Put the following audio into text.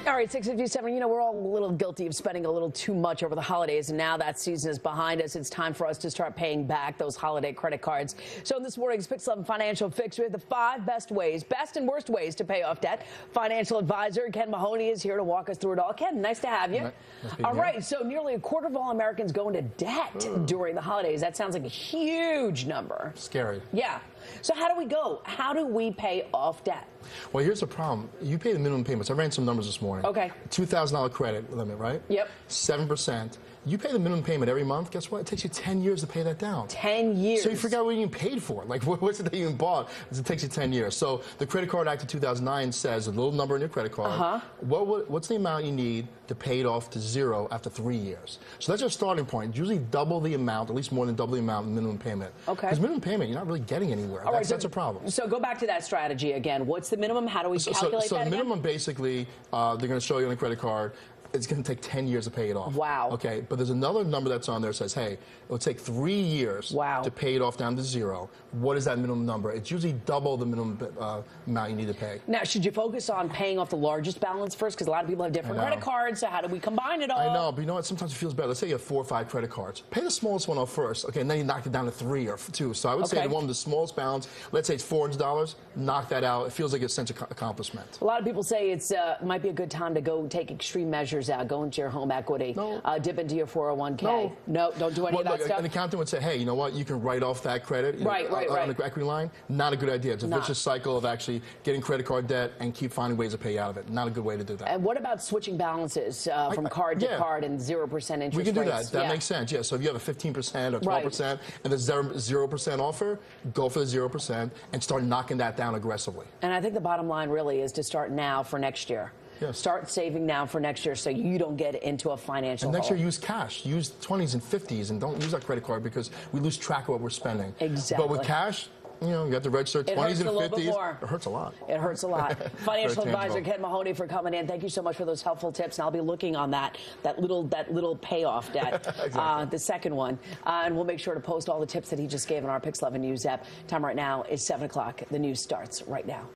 All right, 6:57. You know, we're all a little guilty of spending a little too much over the holidays, and now that season is behind us. It's time for us to start paying back those holiday credit cards. So in this morning's PIX 11 Financial Fix, we have the 5 best and worst ways to pay off debt. Financial advisor Ken Mahoney is here to walk us through it all. Ken, nice to have you. All right, so nearly a quarter of all Americans go into debt during the holidays. That sounds like a huge number. Scary. Yeah. So how do we go? How do we pay off debt? Well, here's the problem. You pay the minimum payments. I ran some numbers this morning. Okay. $2,000 credit limit, right? Yep. 7%. You pay the minimum payment every month. Guess what? It takes you 10 years to pay that down. 10 years. So you forgot what you even paid for. Like, what's it that you even bought? It takes you 10 years. So the Credit Card Act of 2009 says a little number in your credit card. What's the amount you need to pay it off to zero after 3 years? So that's your starting point. Usually double the amount, at least more than double the amount in minimum payment. Okay. Because minimum payment, you're not really getting anywhere. That's a problem. So go back to that strategy again. What's the minimum? How do we calculate that So again? minimum, basically, they're going to show you on a credit card. It's going to take 10 years to pay it off. Wow. Okay, but there's another number that's on there that says, hey, it will take 3 years to pay it off down to zero. What is that minimum number? It's usually double the minimum amount you need to pay. Now, should you focus on paying off the largest balance first? Because a lot of people have different credit cards, so how do we combine it all? I know, but you know what? Sometimes it feels better. Let's say you have 4 or 5 credit cards. Pay the smallest one off first, okay, and then you knock it down to 3 or 2. So I would say the one with the smallest balance, let's say it's $400, knock that out. It feels like a sense of accomplishment. A lot of people say it's might be a good time to go take extreme measures out, go into your home equity, dip into your 401k. No, don't do any of that stuff. An accountant would say, hey, you know what? You can write off that credit on the equity line. Not a good idea. It's a vicious cycle of actually getting credit card debt and keep finding ways to pay out of it. Not a good way to do that. And what about switching balances from card to card and 0% interest rates? We can do that. That makes sense. Yeah. So if you have a 15% or 12% and there's 0% offer, go for the 0% and start knocking that down aggressively. And I think the bottom line really is to start now for next year. Yes. Start saving now for next year so you don't get into a financial hole. Next year, use cash. Use 20s and 50s and don't use that credit card because we lose track of what we're spending. Exactly. But with cash, you know, you have to register 20s and 50s. It hurts a lot. It hurts a lot. Financial advisor Ken Mahoney for coming in. Thank you so much for those helpful tips. And I'll be looking on that little payoff debt, the second one. And we'll make sure to post all the tips that he just gave in our PIX 11 News app. Time right now is 7 o'clock. The news starts right now.